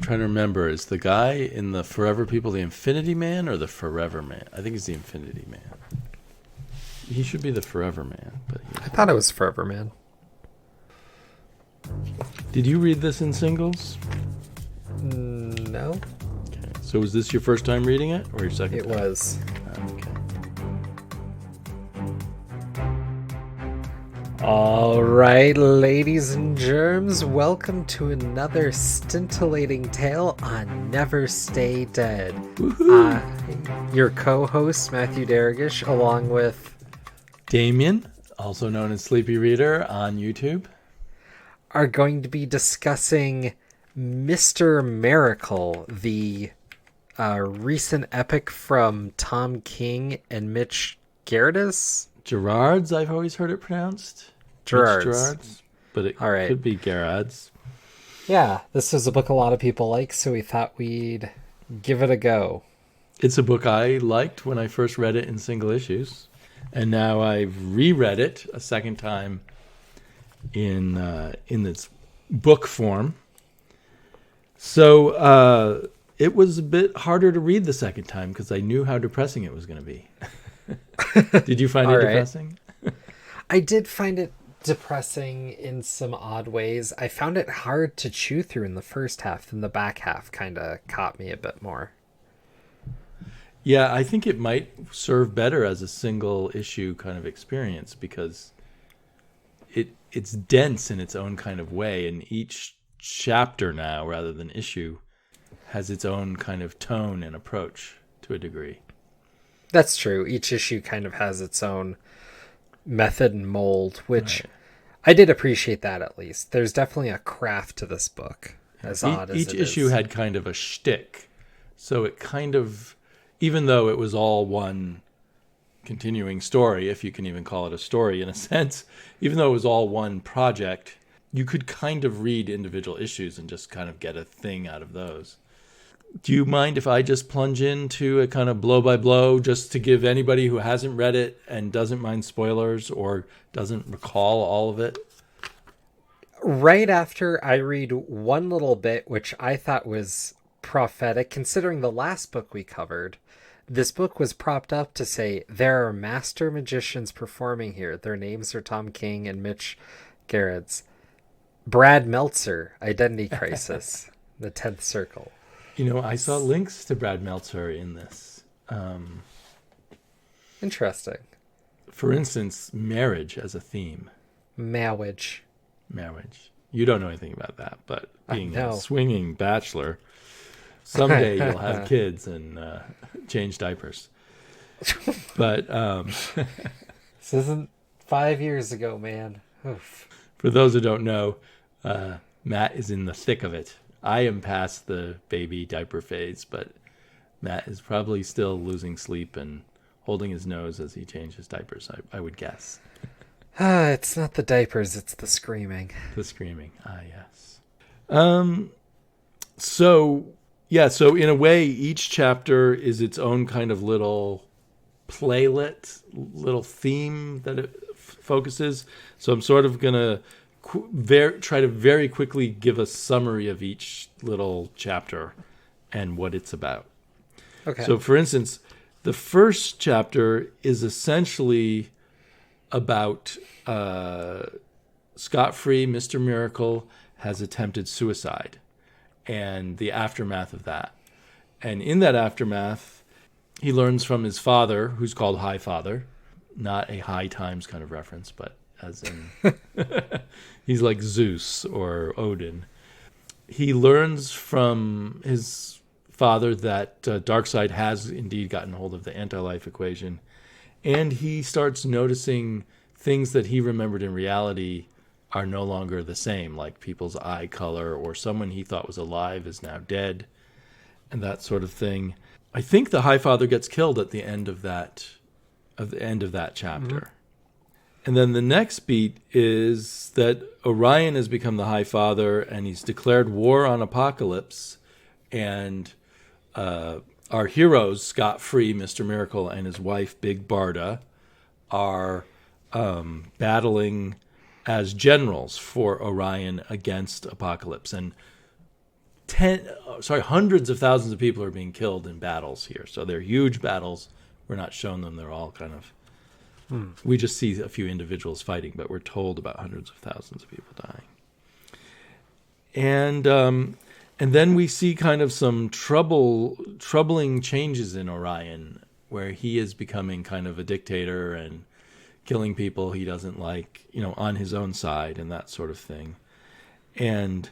trying to remember, is the guy in the Forever People the Infinity Man or the Forever Man? I think he's the Infinity Man. He should be the Forever Man. But I thought it was Forever Man. Did you read this in singles? No. Okay. So was this your first time reading it or your second It time? was. Okay. All right, ladies and germs, welcome to another scintillating tale on Never Stay Dead. Your co-host, Matthew Dargish, along with Damian, also known as Sleepy Reader on YouTube, are going to be discussing Mr. Miracle, the recent epic from Tom King and Mitch Gerads. Gerads, I've always heard it pronounced. Gerads. But it All right. could be Gerads. Yeah, this is a book a lot of people like, so we thought we'd give it a go. It's a book I liked when I first read it in single issues, and now I've reread it a second time in this book form. So it was a bit harder to read the second time because I knew how depressing it was going to be. Did you find it depressing? I did find it depressing in some odd ways. I found it hard to chew through in the first half, and the back half kind of caught me a bit more. Yeah, I think it might serve better as a single issue kind of experience because it's dense in its own kind of way, and each chapter now, rather than issue, has its own kind of tone and approach to a degree. That's true. Each issue kind of has its own method and mold, which I did appreciate that at least. There's definitely a craft to this book, as odd as it is. Each issue had kind of a shtick, so it kind of, even though it was all one continuing story, if you can even call it a story in a sense, even though it was all one project, you could kind of read individual issues and just kind of get a thing out of those. Do you mind if I just plunge into a kind of blow by blow just to give anybody who hasn't read it and doesn't mind spoilers or doesn't recall all of it? Right after I read one little bit, which I thought was prophetic, considering the last book we covered, this book was propped up to say, there are master magicians performing here. Their names are Tom King and Mitch Gerads. Brad Meltzer, Identity Crisis, The 10th Circle. You know, I saw links to Brad Meltzer in this. Interesting. For instance, marriage as a theme. Marriage. You don't know anything about that, but being a swinging bachelor, someday you'll have kids and change diapers. But this isn't 5 years ago, man. Oof. For those who don't know, Matt is in the thick of it. I am past the baby diaper phase, but Matt is probably still losing sleep and holding his nose as he changes diapers, I would guess. It's not the diapers, it's the screaming. The screaming, yes. So in a way, each chapter is its own kind of little playlet, little theme that it focuses. So I'm sort of going to try to very quickly give a summary of each little chapter and what it's about. Okay. So, for instance, the first chapter is essentially about scot-free Mr. Miracle has attempted suicide and the aftermath of that. And in that aftermath, he learns from his father, who's called High Father, not a High Times kind of reference, but as in he's like Zeus or Odin. He learns from his father that Darkseid has indeed gotten hold of the anti-life equation, and he starts noticing things that he remembered in reality are no longer the same, like people's eye color or someone he thought was alive is now dead, and that sort of thing. I think the High Father gets killed at the end of that chapter. Mm-hmm. And then the next beat is that Orion has become the High Father and he's declared war on Apocalypse. And our heroes, scot-free, Mr. Miracle, and his wife, Big Barda, are battling as generals for Orion against Apocalypse. And hundreds of thousands of people are being killed in battles here. So they're huge battles. We're not shown them. They're all kind of, we just see a few individuals fighting, but we're told about hundreds of thousands of people dying. And then we see kind of some troubling changes in Orion, where he is becoming kind of a dictator and killing people he doesn't like, on his own side and that sort of thing. And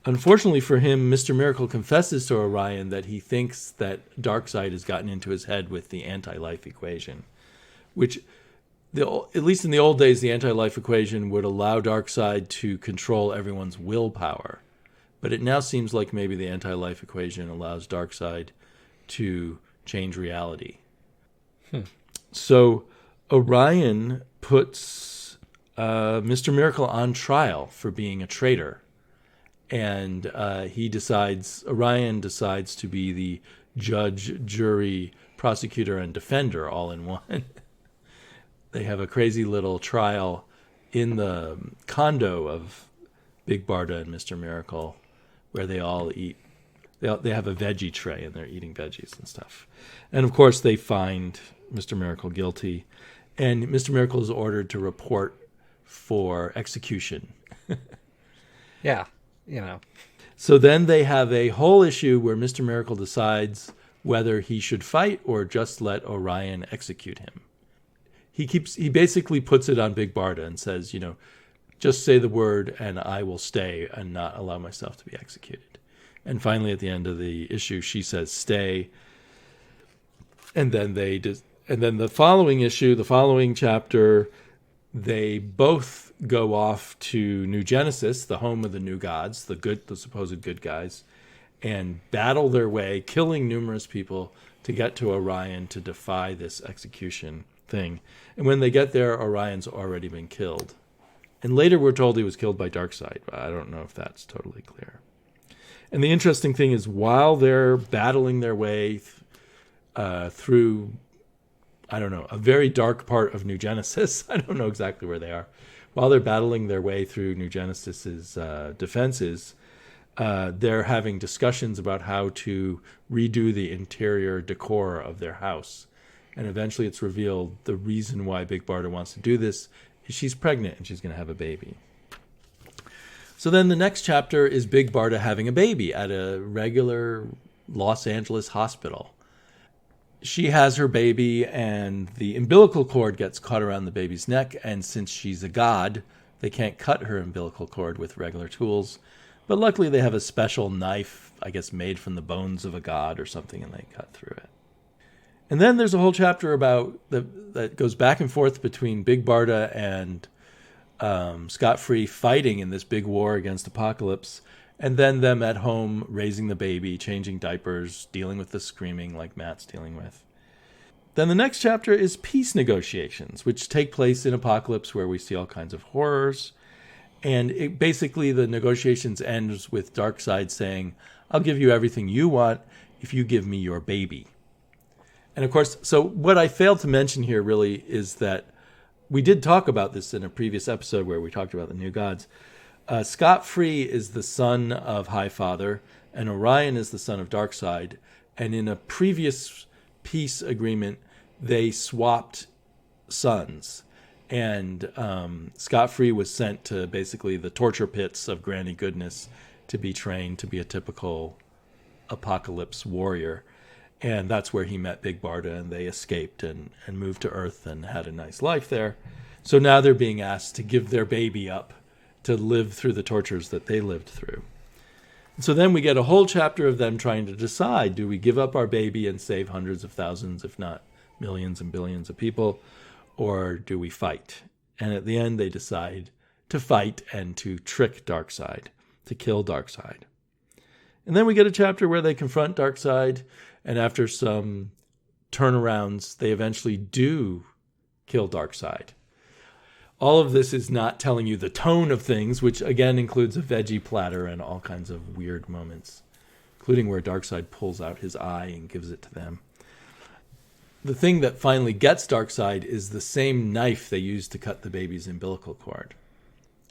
unfortunately for him, Mr. Miracle confesses to Orion that he thinks that Darkseid has gotten into his head with the anti-life equation, which, at least in the old days, the anti-life equation would allow Darkseid to control everyone's willpower. But it now seems like maybe the anti-life equation allows Darkseid to change reality. So Orion puts Mr. Miracle on trial for being a traitor. And Orion decides to be the judge, jury, prosecutor, and defender all in one. They have a crazy little trial in the condo of Big Barda and Mr. Miracle, where they all eat. They have a veggie tray and they're eating veggies and stuff. And of course they find Mr. Miracle guilty, and Mr. Miracle is ordered to report for execution. Yeah, So then they have a whole issue where Mr. Miracle decides whether he should fight or just let Orion execute him. He basically puts it on Big Barda and says, just say the word and I will stay and not allow myself to be executed. And finally, at the end of the issue, she says, stay. And then the following chapter, they both go off to New Genesis, the home of the new gods, the supposed good guys, and battle their way, killing numerous people to get to Orion to defy this execution thing. And when they get there, Orion's already been killed. And later we're told he was killed by Darkseid, but I don't know if that's totally clear. And the interesting thing is, while they're battling their way through, I don't know, a very dark part of New Genesis, I don't know exactly where they are, while they're battling their way through New Genesis's defenses, they're having discussions about how to redo the interior decor of their house. And eventually it's revealed the reason why Big Barda wants to do this is she's pregnant and she's going to have a baby. So then the next chapter is Big Barda having a baby at a regular Los Angeles hospital. She has her baby and the umbilical cord gets caught around the baby's neck. And since she's a god, they can't cut her umbilical cord with regular tools. But luckily they have a special knife, I guess made from the bones of a god or something, and they cut through it. And then there's a whole chapter about that goes back and forth between Big Barda and Scott Free fighting in this big war against Apocalypse, and then them at home raising the baby, changing diapers, dealing with the screaming like Matt's dealing with. Then the next chapter is peace negotiations, which take place in Apocalypse, where we see all kinds of horrors. And basically the negotiations ends with Darkseid saying, I'll give you everything you want if you give me your baby. And of course, so what I failed to mention here really is that we did talk about this in a previous episode where we talked about the new gods. Scott Free is the son of Highfather, and Orion is the son of Darkseid. And in a previous peace agreement, they swapped sons. And Scott Free was sent to basically the torture pits of Granny Goodness to be trained to be a typical Apocalypse warrior. And that's where he met Big Barda, and they escaped and moved to Earth and had a nice life there. So now they're being asked to give their baby up to live through the tortures that they lived through. And so then we get a whole chapter of them trying to decide, do we give up our baby and save hundreds of thousands, if not millions and billions of people, or do we fight? And at the end, they decide to fight and to trick Darkseid, to kill Darkseid. And then we get a chapter where they confront Darkseid, and after some turnarounds, they eventually do kill Darkseid. All of this is not telling you the tone of things, which again includes a veggie platter and all kinds of weird moments, including where Darkseid pulls out his eye and gives it to them. The thing that finally gets Darkseid is the same knife they used to cut the baby's umbilical cord.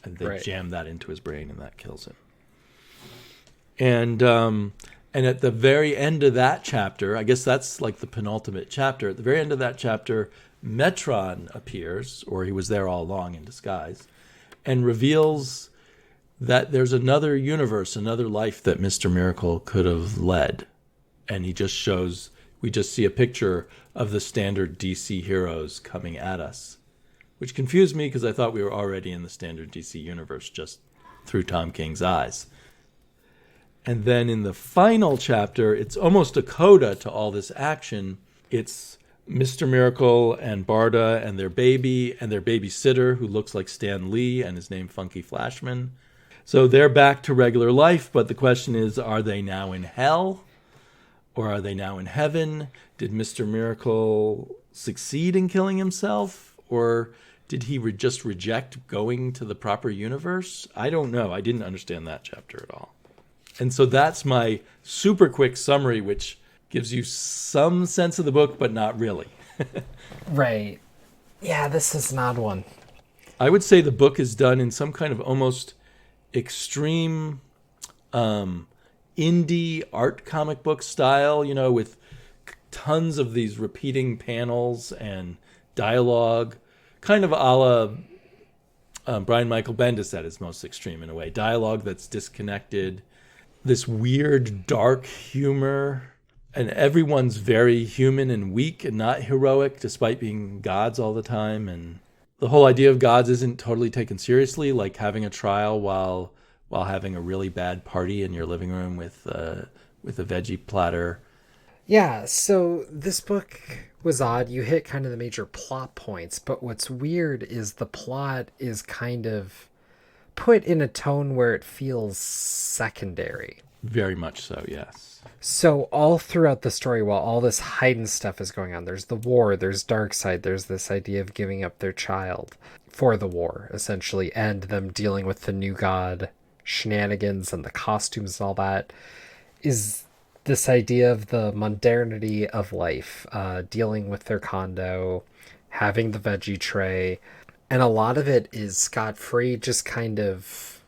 And they jam that into his brain, and that kills him. And at the very end of that chapter, I guess that's like the penultimate chapter. At the very end of that chapter, Metron appears, or he was there all along in disguise, and reveals that there's another universe, another life that Mr. Miracle could have led. And he just shows, we just see a picture of the standard DC heroes coming at us, which confused me because I thought we were already in the standard DC universe just through Tom King's eyes. And then in the final chapter, it's almost a coda to all this action. It's Mr. Miracle and Barda and their babysitter, who looks like Stan Lee and is named Funky Flashman. So they're back to regular life, but the question is, are they now in hell? Or are they now in heaven? Did Mr. Miracle succeed in killing himself? Or did he just reject going to the proper universe? I don't know. I didn't understand that chapter at all. And so that's my super quick summary, which gives you some sense of the book, but not really. Right. Yeah, this is an odd one. I would say the book is done in some kind of almost extreme indie art comic book style, with tons of these repeating panels and dialogue, kind of a la Brian Michael Bendis at his most extreme in a way. Dialogue that's disconnected, this weird dark humor, and everyone's very human and weak and not heroic despite being gods all the time. And the whole idea of gods isn't totally taken seriously, like having a trial while having a really bad party in your living room with a veggie platter. Yeah, so this book was odd. You hit kind of the major plot points, but what's weird is the plot is kind of put in a tone where it feels secondary. Very much so, yes. So all throughout the story, while all this heightened stuff is going on, there's the war, there's Darkseid, there's this idea of giving up their child for the war, essentially, and them dealing with the new god shenanigans and the costumes and all that, is this idea of the mundanity of life, dealing with their condo, having the veggie tray, and a lot of it is scot-free, just kind of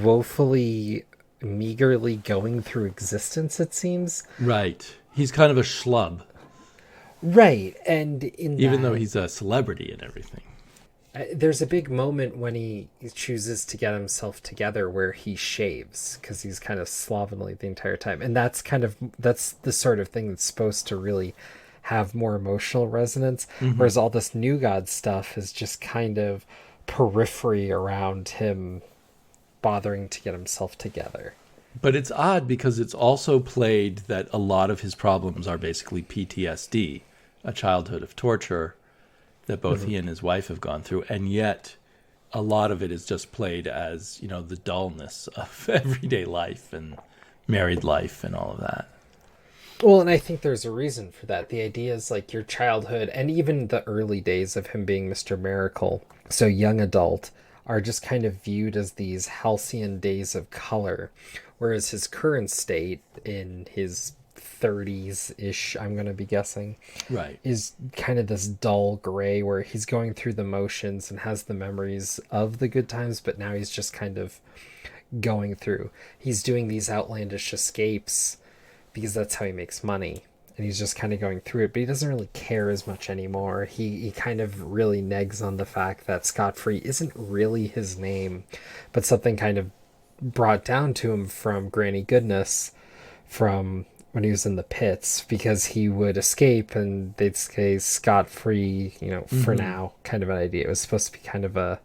woefully, meagerly going through existence, it seems. Right. He's kind of a schlub. Right, and even though he's a celebrity and everything. There's a big moment when he chooses to get himself together where he shaves because he's kind of slovenly the entire time. And that's the sort of thing that's supposed to really have more emotional resonance. Mm-hmm. Whereas all this New God stuff is just kind of periphery around him bothering to get himself together. But it's odd because it's also played that a lot of his problems are basically PTSD, a childhood of torture that both he and his wife have gone through, and yet a lot of it is just played as, the dullness of everyday life and married life and all of that. Well, and I think there's a reason for that. The idea is like your childhood and even the early days of him being Mr. Miracle, so young adult, are just kind of viewed as these halcyon days of color, whereas his current state in his 30s-ish, I'm going to be guessing, right, is kind of this dull gray where he's going through the motions and has the memories of the good times, but now he's just kind of going through. He's doing these outlandish escapes because that's how he makes money, and he's just kind of going through it, but he doesn't really care as much anymore. He kind of really negs on the fact that Scot-Free isn't really his name, but something kind of brought down to him from Granny Goodness from when he was in the pits, because he would escape and they'd say scot-free, for now, kind of an idea. It was supposed to be kind of a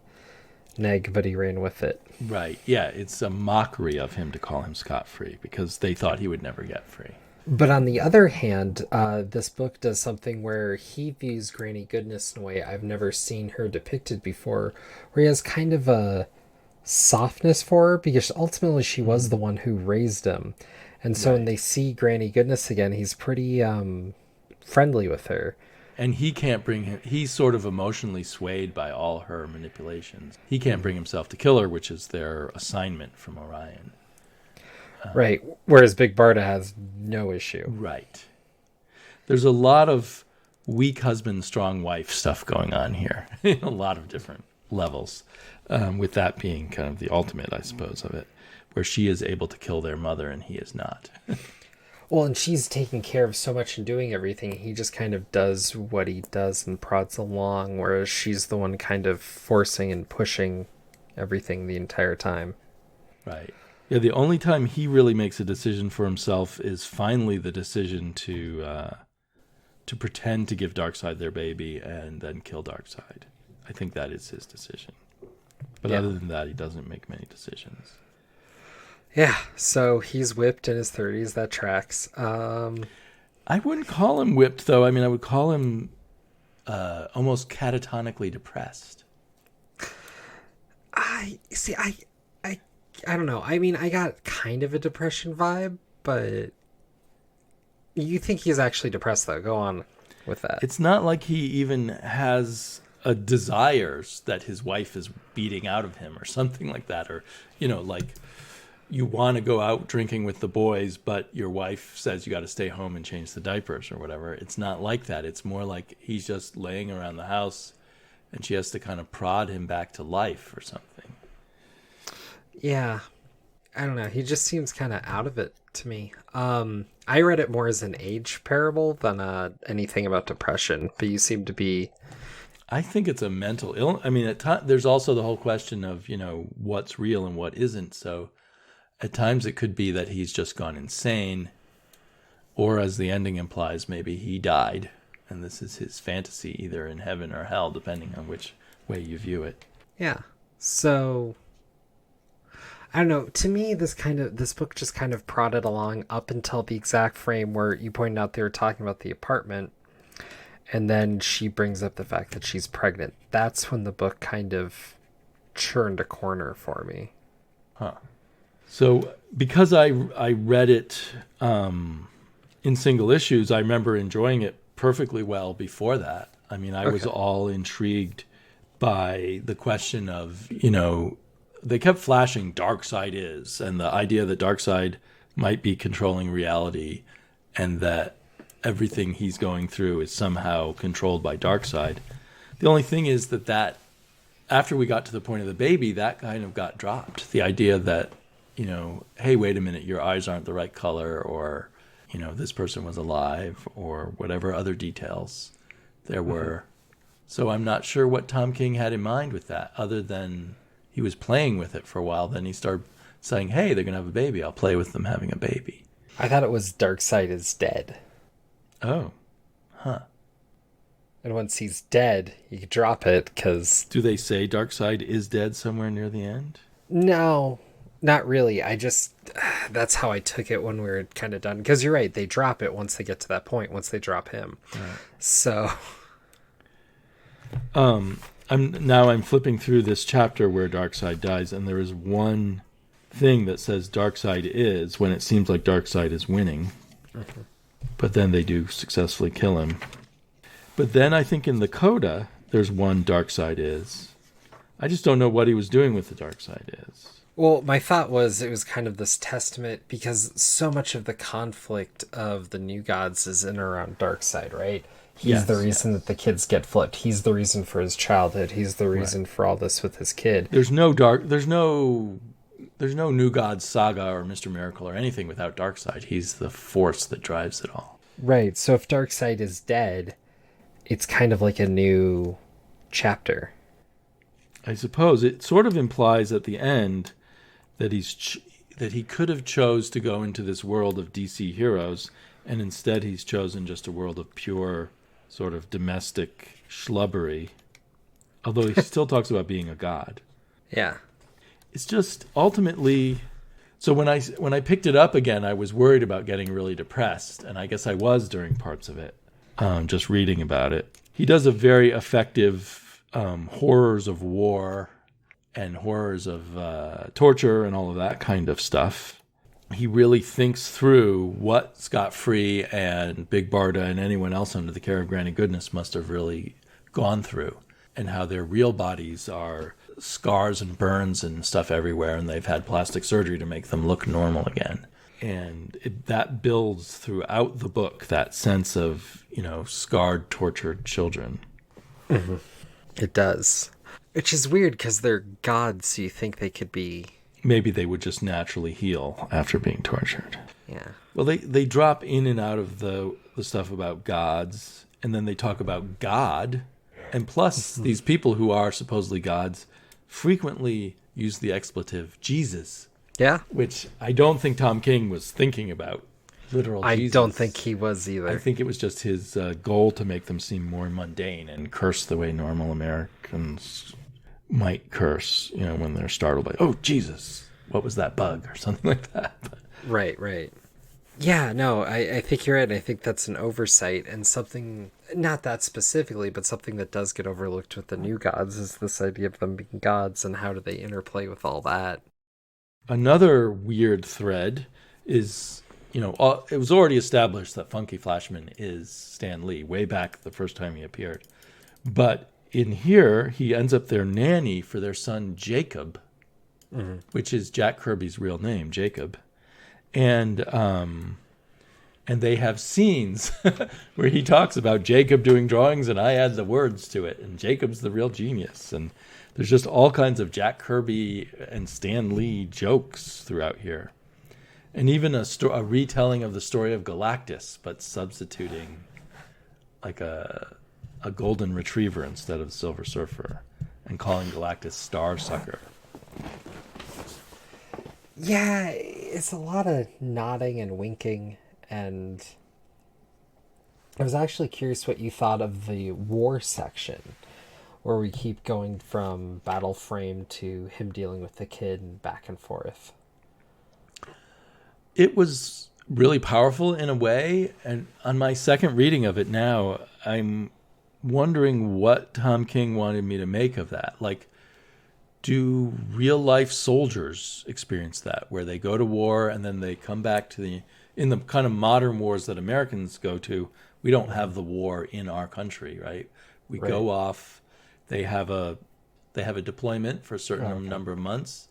neg, but he ran with it. Right. Yeah, it's a mockery of him to call him scot-free because they thought he would never get free. But on the other hand, this book does something where he views Granny Goodness in a way I've never seen her depicted before, where he has kind of a softness for her, because ultimately she was the one who raised him. And so when they see Granny Goodness again, he's pretty friendly with her. And he can't bring him, he's sort of emotionally swayed by all her manipulations. He can't bring himself to kill her, which is their assignment from Orion. Right. Whereas Big Barda has no issue. Right. There's a lot of weak husband, strong wife stuff going on here. A lot of different levels. With that being kind of the ultimate, I suppose, of it. where she is able to kill their mother and he is not. Well, and she's taking care of so much and doing everything. He just kind of does what he does and prods along, whereas she's the one kind of forcing and pushing everything the entire time. Right. Yeah, the only time he really makes a decision for himself is finally the decision to pretend to give Darkseid their baby and then kill Darkseid. I think that is his decision. But other than that, he doesn't make many decisions. Yeah, so he's whipped in his 30s. That tracks. I wouldn't call him whipped, though. I mean, I would call him almost catatonically depressed. I don't know. I mean, I got kind of a depression vibe, but you think he's actually depressed, though. Go on with that. It's not like he even has a desires that his wife is beating out of him or something like that. Or, like you want to go out drinking with the boys, but your wife says you got to stay home and change the diapers or whatever. It's not like that. It's more like he's just laying around the house and she has to kind of prod him back to life or something. Yeah. I don't know. He just seems kind of out of it to me. I read it more as an age parable than anything about depression, but you seem to be... I think it's a mental illness. I mean, there's also the whole question of, what's real and what isn't. So at times it could be that he's just gone insane, or as the ending implies, maybe he died. And this is his fantasy, either in heaven or hell, depending on which way you view it. Yeah. So, I don't know. To me, this book just kind of prodded along up until the exact frame where you pointed out they were talking about the apartment. And then she brings up the fact that she's pregnant. That's when the book kind of turned a corner for me. Huh. So because I read it in single issues, I remember enjoying it perfectly well before that. I mean, I was all intrigued by the question of, they kept flashing Darkseid is, and the idea that Darkseid might be controlling reality and that everything he's going through is somehow controlled by Darkseid. The only thing is that after we got to the point of the baby, that kind of got dropped. The idea that, hey, wait a minute, your eyes aren't the right color, or, this person was alive, or whatever other details there were. So I'm not sure what Tom King had in mind with that, other than he was playing with it for a while. Then he started saying, hey, they're going to have a baby. I'll play with them having a baby. I thought it was Darkseid is dead. Oh, huh. And once he's dead, you can drop it, because... Do they say Darkseid is dead somewhere near the end? No, not really. That's how I took it when we were kind of done. Because you're right, they drop it once they get to that point, once they drop him. Right. So... I'm flipping through this chapter where Darkseid dies, and there is one thing that says Darkseid is, when it seems like Darkseid is winning. Mm-hmm. But then they do successfully kill him. But then I think in the coda, there's one Darkseid is. I just don't know what he was doing with the Darkseid is. Well, my thought was it was kind of this testament, because so much of the conflict of the New Gods is in and around Darkseid, right? He's the reason that the kids get flipped. He's the reason for his childhood. He's the reason for all this with his kid. There's no New Gods saga or Mr. Miracle or anything without Darkseid. He's the force that drives it all. Right. So if Darkseid is dead, it's kind of like a new chapter. I suppose it sort of implies at the end that he could have chose to go into this world of DC heroes, and instead he's chosen just a world of pure sort of domestic schlubbery. Although he still talks about being a god. Yeah. It's just ultimately... So when I picked it up again, I was worried about getting really depressed, and I guess I was during parts of it, just reading about it. He does a very effective horrors of war and horrors of torture and all of that kind of stuff. He really thinks through what Scott Free and Big Barda and anyone else under the care of Granny Goodness must have really gone through, and how their real bodies are scars and burns and stuff everywhere, and they've had plastic surgery to make them look normal again. And that builds throughout the book, that sense of, scarred, tortured children. Mm-hmm. It does. Which is weird, because they're gods, so you think they could be maybe they would just naturally heal after being tortured. Yeah. Well, they drop in and out of the stuff about gods, and then they talk about God. And plus, these people who are supposedly gods frequently use the expletive Jesus. Yeah. Which I don't think Tom King was thinking about literal Jesus. I don't think he was either. I think it was just his goal to make them seem more mundane and curse the way normal Americans might curse, when they're startled by, oh, Jesus, what was that bug or something like that. Right. Yeah, no, I think you're right. I think that's an oversight, and something, not that specifically, but something that does get overlooked with the new gods is this idea of them being gods, and how do they interplay with all that. Another weird thread is, it was already established that Funky Flashman is Stan Lee way back the first time he appeared. But in here, he ends up their nanny for their son Jacob, which is Jack Kirby's real name, Jacob. And they have scenes where he talks about Jacob doing drawings and I add the words to it. And Jacob's the real genius. And there's just all kinds of Jack Kirby and Stan Lee jokes throughout here. And even a retelling of the story of Galactus, but substituting like a golden retriever instead of Silver Surfer and calling Galactus Star Sucker. Yeah, it's a lot of nodding and winking, and I was actually curious what you thought of the war section, where we keep going from battle frame to him dealing with the kid and back and forth. It was really powerful in a way, and on my second reading of it now, I'm wondering what Tom King wanted me to make of that. Like, do real-life soldiers experience that, where they go to war and then they come back to in the kind of modern wars that Americans go to, we don't have the war in our country, right? We go off, they have a deployment for a certain number of months,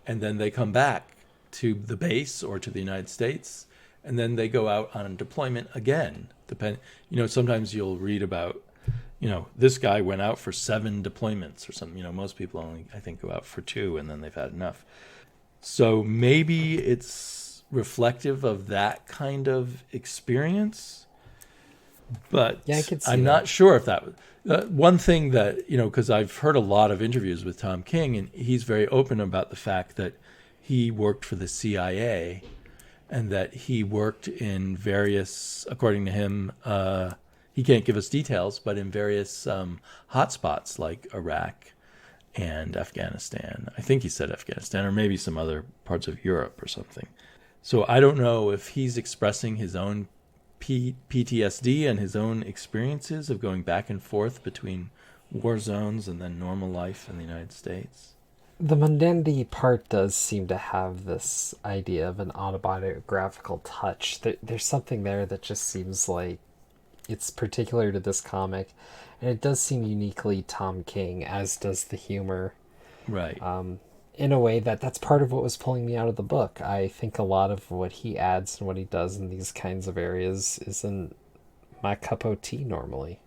and then they come back to the base or to the United States, and then they go out on a deployment again. Sometimes you'll read about, this guy went out for 7 deployments or something. Most people only, I think, go out for 2 and then they've had enough. So maybe it's reflective of that kind of experience. But yeah, I could see I'm that. not sure if that was... one thing that, because I've heard a lot of interviews with Tom King, and he's very open about the fact that he worked for the CIA and that he worked in various, according to him, he can't give us details, but in various hotspots like Iraq and Afghanistan. I think he said Afghanistan, or maybe some other parts of Europe or something. So I don't know if he's expressing his own PTSD and his own experiences of going back and forth between war zones and then normal life in the United States. The mundanity part does seem to have this idea of an autobiographical touch. There's something there that just seems like it's particular to this comic, and it does seem uniquely Tom King, as does the humor. Right. In a way that's part of what was pulling me out of the book. I think a lot of what he adds and what he does in these kinds of areas isn't my cup of tea normally.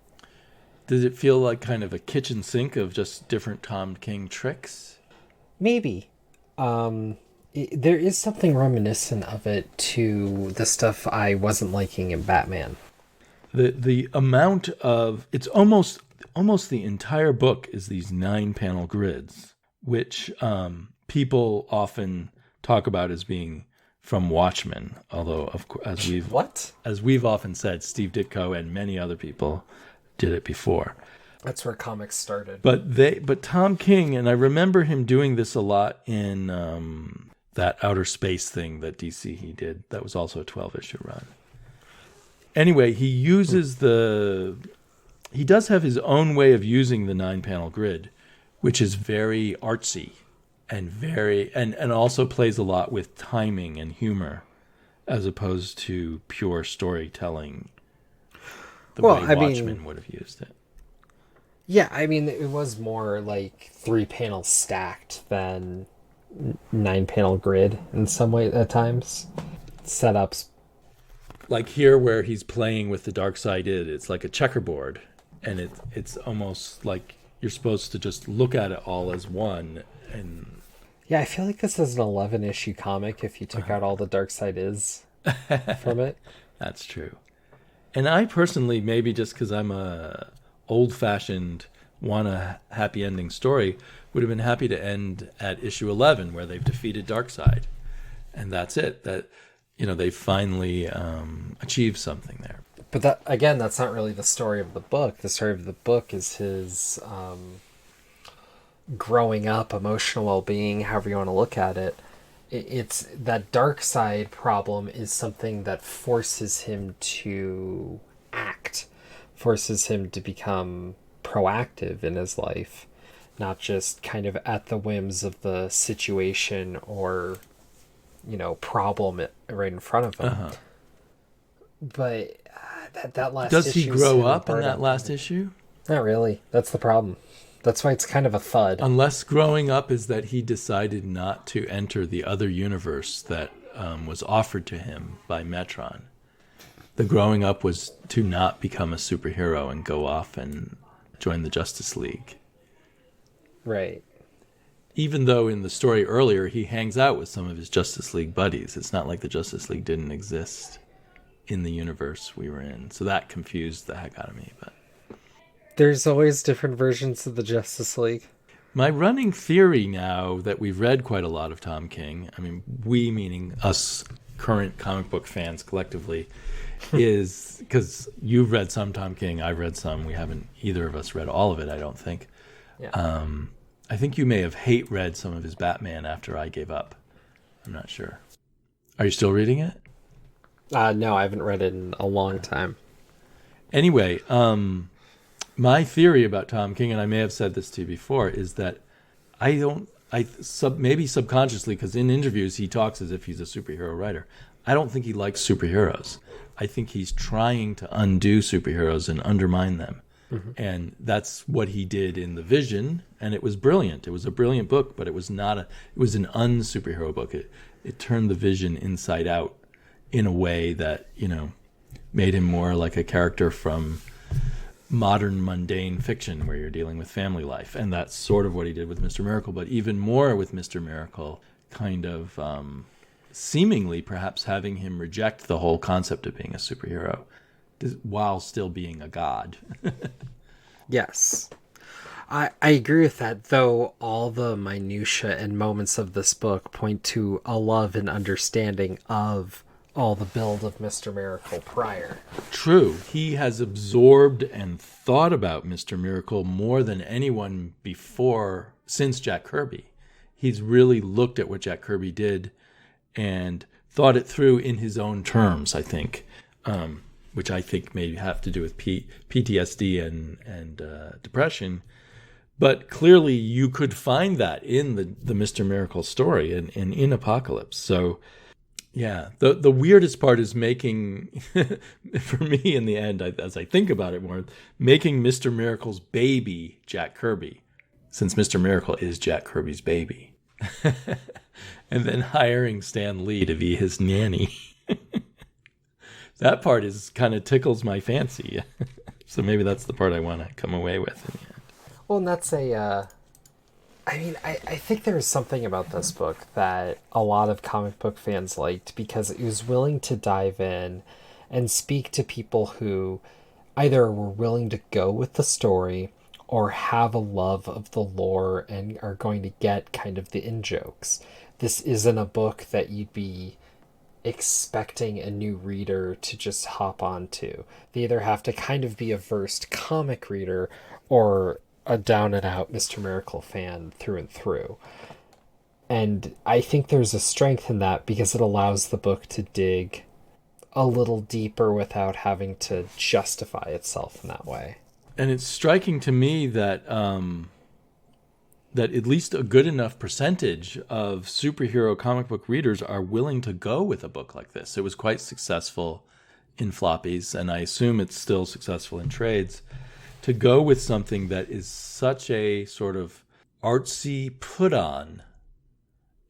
Does it feel like kind of a kitchen sink of just different Tom King tricks? Maybe. There is something reminiscent of it to the stuff I wasn't liking in Batman. The amount of... It's almost the entire book is these 9-panel grids, which people often talk about as being from Watchmen, although of course, as we've often said, Steve Ditko and many other people did it before. That's where comics started. But Tom King, and I remember him doing this a lot in that outer space thing that DC he did. That was also a 12-issue run. Anyway, he uses he does have his own way of using the 9-panel grid, which is very artsy and and also plays a lot with timing and humor, as opposed to pure storytelling the way Watchmen would have used it. Yeah, I mean, it was more like 3 panels stacked than 9-panel grid in some way at times. Setups. Like here where he's playing with the dark side, it's like a checkerboard, and it's almost like you're supposed to just look at it all as one. And Yeah, I feel like this is an 11 issue comic if you took out all the Dark Side is from it. That's true. And I personally, maybe just because I'm a old-fashioned, want a happy ending story, would have been happy to end at issue 11 where they've defeated Darkseid, and that's it. That they finally achieved something there. But that again, that's not really the story of the book. The story of the book is his growing up, emotional well-being, however you want to look at it. It's that dark side problem is something that forces him to act, forces him to become proactive in his life, not just kind of at the whims of the situation or problem right in front of him. Uh-huh. But that last Does he issue grow up in that last issue? Not really. That's the problem. That's why it's kind of a thud. Unless growing up is that he decided not to enter the other universe that was offered to him by Metron. The growing up was to not become a superhero and go off and join the Justice League. Right. Even though in the story earlier he hangs out with some of his Justice League buddies. It's not like the Justice League didn't exist in the universe we were in. So that confused the heck out of me. But there's always different versions of the Justice League. My running theory now that we've read quite a lot of Tom King, I mean, we meaning us current comic book fans collectively, is because you've read some Tom King, I've read some. We haven't, either of us read all of it, I don't think. Yeah. I think you may have hate read some of his Batman after I gave up. I'm not sure. Are you still reading it? No, I haven't read it in a long time. Anyway, my theory about Tom King, and I may have said this to you before, is that maybe subconsciously, because in interviews he talks as if he's a superhero writer. I don't think he likes superheroes. I think he's trying to undo superheroes and undermine them. Mm-hmm. And that's what he did in The Vision, and it was brilliant. It was a brilliant book, but it was an un-superhero book. It turned the Vision inside out in a way that, made him more like a character from modern mundane fiction where you're dealing with family life. And that's sort of what he did with Mr. Miracle, but even more with Mr. Miracle, kind of seemingly perhaps having him reject the whole concept of being a superhero while still being a god. Yes. I agree with that, though all the minutiae and moments of this book point to a love and understanding of all the build of Mr. Miracle prior. True. He has absorbed and thought about Mr. Miracle more than anyone before since Jack Kirby. He's really looked at what Jack Kirby did and thought it through in his own terms, I think, which I think may have to do with PTSD and depression. But clearly you could find that in the Mr. Miracle story and in Apocalypse. So yeah, the weirdest part is making, for me in the end, as I think about it more, making Mr. Miracle's baby Jack Kirby, since Mr. Miracle is Jack Kirby's baby. And then hiring Stan Lee to be his nanny. That part is kind of tickles my fancy. So maybe that's the part I want to come away with in the end. Well, and that's I think there's something about this book that a lot of comic book fans liked because it was willing to dive in and speak to people who either were willing to go with the story or have a love of the lore and are going to get kind of the in-jokes. This isn't a book that you'd be expecting a new reader to just hop onto. They either have to kind of be a versed comic reader or a down and out Mr. Miracle fan through and through. And I think there's a strength in that because it allows the book to dig a little deeper without having to justify itself in that way. And it's striking to me that that at least a good enough percentage of superhero comic book readers are willing to go with a book like this. It was quite successful in floppies, and I assume it's still successful in trades. To go with something that is such a sort of artsy put-on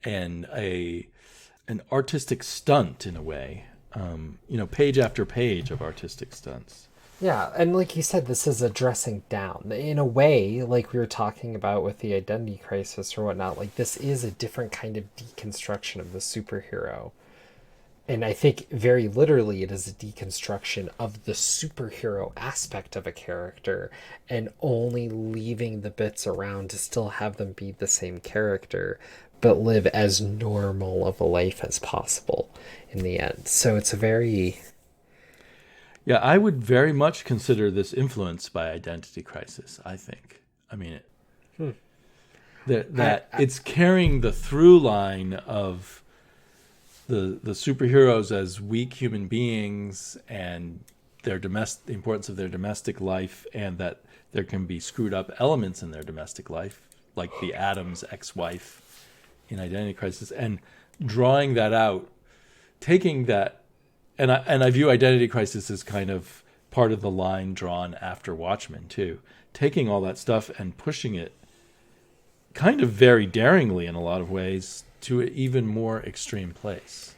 and an artistic stunt in a way, page after page of artistic stunts. Yeah, and like you said, this is a dressing down. In a way, like we were talking about with the identity crisis or whatnot, like this is a different kind of deconstruction of the superhero. And I think very literally it is a deconstruction of the superhero aspect of a character and only leaving the bits around to still have them be the same character but live as normal of a life as possible in the end. So it's a very Yeah, I would very much consider this influenced by Identity Crisis, I think. I mean, that I it's carrying the through line of the superheroes as weak human beings and the importance of their domestic life, and that there can be screwed up elements in their domestic life, like the Adams ex-wife in Identity Crisis, and drawing that out, taking that, and I view Identity Crisis as kind of part of the line drawn after Watchmen too, taking all that stuff and pushing it kind of very daringly in a lot of ways to an even more extreme place.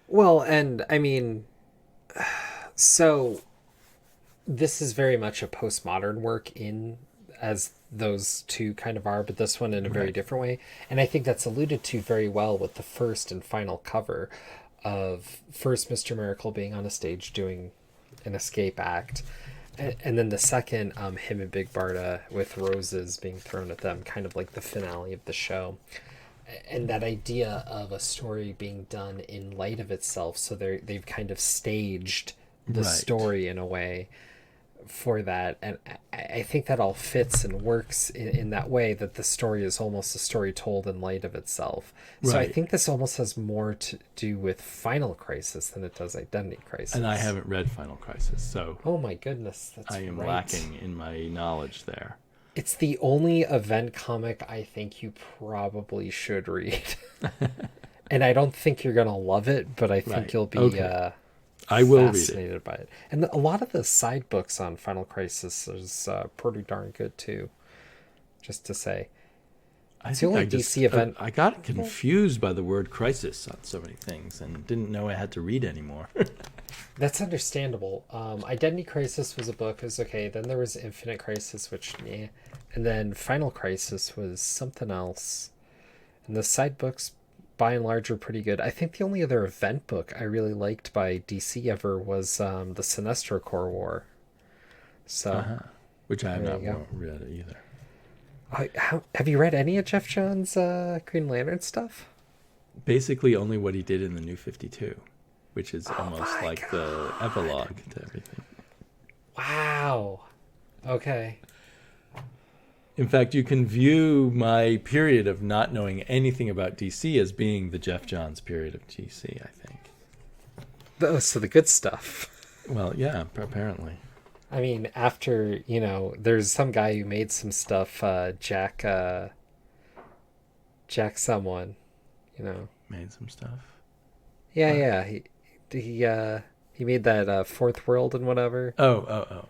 well, and I mean, so this is very much a postmodern work in as those two kind of are, but this one in a very Right. different way. And I think that's alluded to very well with the first and final cover of first Mr. Miracle being on a stage doing an escape act. And then the second, him and Big Barda with roses being thrown at them, kind of like the finale of the show. And that idea of a story being done in light of itself, so they've kind of staged the Right. story in a way for that, and I think that all fits and works in that way, that the story is almost a story told in light of itself. So I Right. think this almost has more to do with Final Crisis than it does Identity And I Crisis. haven't read Final Crisis, so Oh my goodness, I that's am right. lacking in my knowledge there. It's the only event comic I think you probably should read. And I don't think you're gonna love it, but I think Right. you'll be Okay. I will read it. fascinated by it. And a lot of the side books on Final Crisis is pretty darn good too. Just to say, I it's the think only I just DC event. I got confused by the word crisis on so many things and didn't know I had to read anymore. That's understandable. Identity Crisis was a book. It was okay. Then there was Infinite Crisis, which yeah, and then Final Crisis was something else. And the side books, by and large, were pretty good. I think the only other event book I really liked by DC ever was the Sinestro Corps War. So Uh-huh. Which I have there not you go. read either. Have you read any of Jeff Johns' Green Lantern stuff? Basically only what he did in the New 52, which is Oh almost my like the god! epilogue to everything. Wow. Okay. In fact, you can view my period of not knowing anything about DC as being the Jeff Johns period of DC, I think. Oh, so the good stuff. Well, yeah, apparently. I mean, after, there's some guy who made some stuff, Jack someone, you know. Made some stuff. Yeah, What? yeah. He made that Fourth World and whatever. Oh.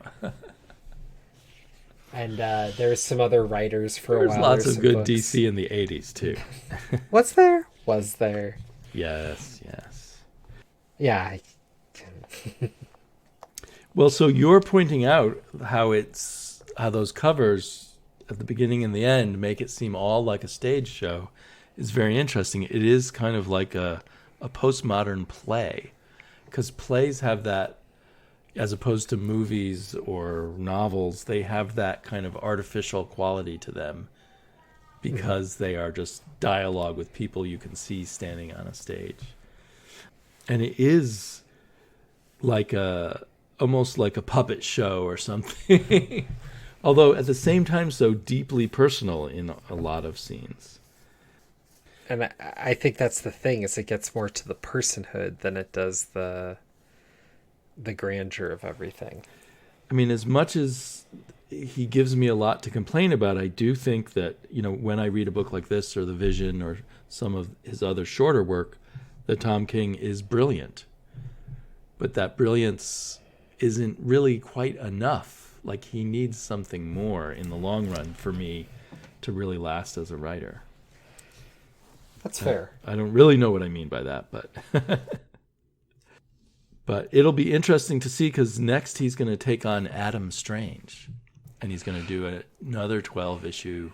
And there's some other writers for There a was while. lots There's of some good books. DC in the 80s, too. Was there? Was there? Yes. Yeah. Well, so you're pointing out how those covers at the beginning and the end make it seem all like a stage show is very interesting. It is kind of like a postmodern play, because plays have that, as opposed to movies or novels, they have that kind of artificial quality to them because they are just dialogue with people you can see standing on a stage. And it is like almost like a puppet show or something. Although at the same time so deeply personal in a lot of scenes. And I think that's the thing, is it gets more to the personhood than it does the grandeur of everything. I mean, as much as he gives me a lot to complain about, I do think that, when I read a book like this or The Vision or some of his other shorter work, that Tom King is brilliant. But that brilliance isn't really quite enough. Like, he needs something more in the long run for me to really last as a writer. That's fair. I don't really know what I mean by that, but But it'll be interesting to see because next he's going to take on Adam Strange. And he's going to do another 12-issue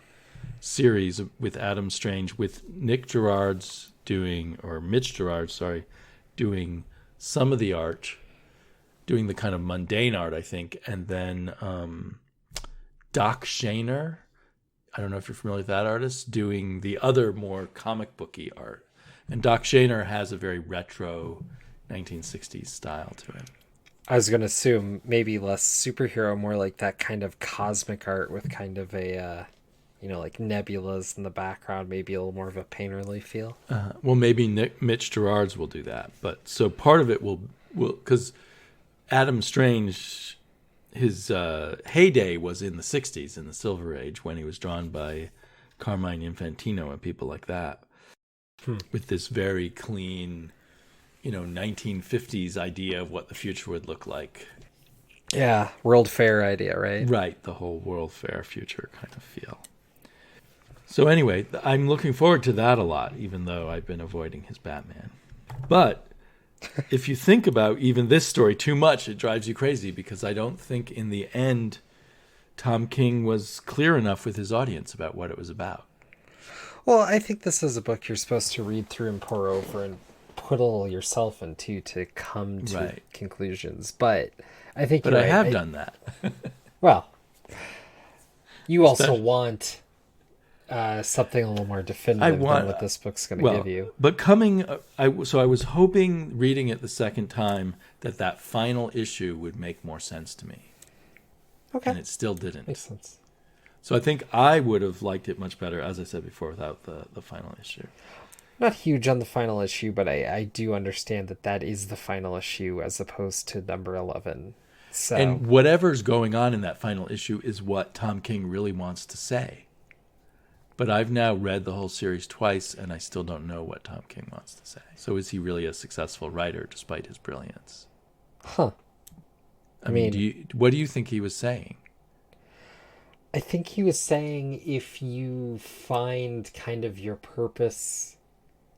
series with Adam Strange with Mitch Gerads, doing some of the art, doing the kind of mundane art, I think. And then Doc Shaner, I don't know if you're familiar with that artist, doing the other more comic booky art. And Doc Shaner has a very retro 1960s style to it. I was going to assume maybe less superhero, more like that kind of cosmic art with kind of a, like nebulas in the background, maybe a little more of a painterly feel. Well, maybe Mitch Gerads will do that. But so part of it will because Adam Strange, his heyday was in the 60s, in the Silver Age, when he was drawn by Carmine Infantino and people like that, with this very clean, 1950s idea of what the future would look like. Yeah, World Fair idea, right? Right, the whole World Fair future kind of feel. So anyway, I'm looking forward to that a lot, even though I've been avoiding his Batman. But if you think about even this story too much, it drives you crazy, because I don't think in the end Tom King was clear enough with his audience about what it was about. Well, I think this is a book you're supposed to read through and pour over and put a little yourself into to come to conclusions. But I think I have done that. Well, you also want something a little more definitive than what this book's going to give you. But I was hoping reading it the second time that final issue would make more sense to me. Okay. And it still didn't. Makes sense. So I think I would have liked it much better, as I said before, without the final issue. Not huge on the final issue, but I do understand that is the final issue as opposed to number 11. So. And whatever's going on in that final issue is what Tom King really wants to say. But I've now read the whole series twice, and I still don't know what Tom King wants to say. So is he really a successful writer, despite his brilliance? Huh. I mean, what do you think he was saying? I think he was saying if you find kind of your purpose,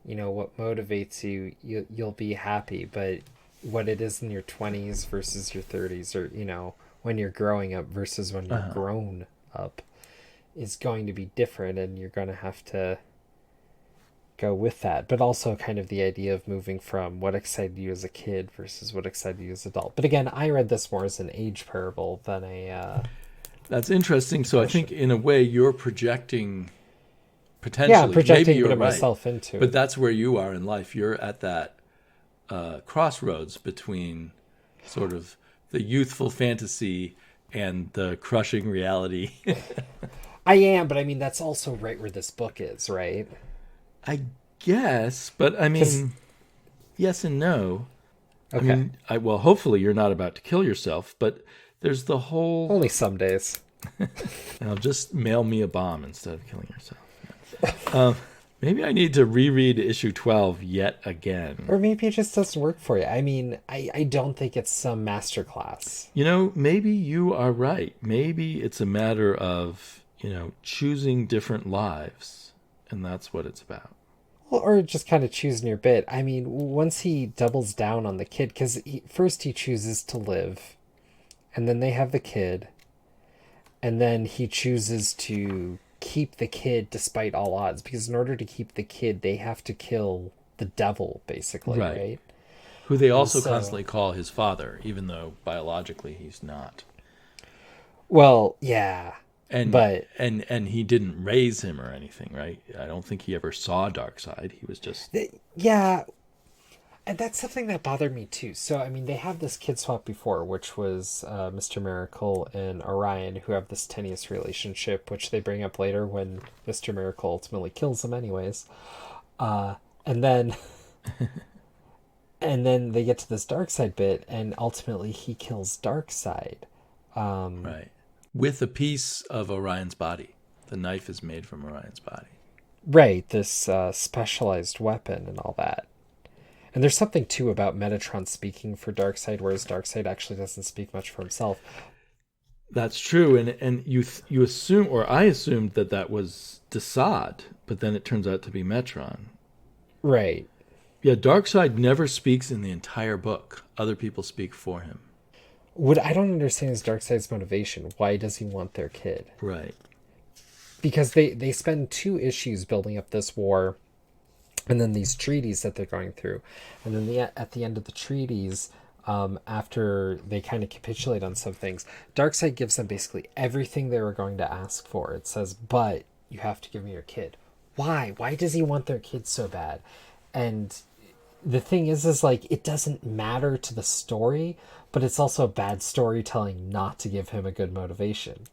what motivates you, you'll be happy. But what it is in your 20s versus your 30s, or, when you're growing up versus when you're grown up, is going to be different, and you're going to have to go with that. But also kind of the idea of moving from what excited you as a kid versus what excited you as an adult. But again, I read this more as an age parable than a... That's interesting. So I think in a way you're projecting potentially. Yeah, projecting maybe myself into. But that's where you are in life. You're at that crossroads between sort of the youthful fantasy and the crushing reality. I am, but I mean, that's also right where this book is, right? I guess, but I mean, yes and no. Okay. I mean, well, hopefully you're not about to kill yourself, but there's the whole... Only some days. Now, just mail me a bomb instead of killing yourself. Maybe I need to reread issue 12 yet again. Or maybe it just doesn't work for you. I mean, I don't think it's some masterclass. Maybe you are right. Maybe it's a matter of, choosing different lives, and that's what it's about. Well, or just kind of choosing your bit. I mean, once he doubles down on the kid, because first he chooses to live, and then they have the kid, and then he chooses to keep the kid despite all odds, because in order to keep the kid, they have to kill the devil, basically, right? Who they also constantly call his father, even though biologically he's not. Well, yeah. But he didn't raise him or anything, right? I don't think he ever saw Darkseid. He was just... Yeah. And that's something that bothered me too. So, I mean, they have this kid swap before, which was Mr. Miracle and Orion, who have this tenuous relationship, which they bring up later when Mr. Miracle ultimately kills him anyways. And then they get to this Darkseid bit, and ultimately he kills Darkseid. Right. With a piece of Orion's body. The knife is made from Orion's body. Right, this specialized weapon and all that. And there's something, too, about Metatron speaking for Darkseid, whereas Darkseid actually doesn't speak much for himself. That's true, and you assume, or I assumed that was Desaad, but then it turns out to be Metron. Right. Yeah, Darkseid never speaks in the entire book. Other people speak for him. What I don't understand is Darkseid's motivation. Why does he want their kid? Right. Because they spend 2 issues building up this war, and then these treaties that they're going through, and then at the end of the treaties, after they kind of capitulate on some things, Darkseid gives them basically everything they were going to ask for. It says, but you have to give me your kid. Why? Why does he want their kid so bad? And the thing is like, it doesn't matter to the story, but it's also bad storytelling not to give him a good motivation.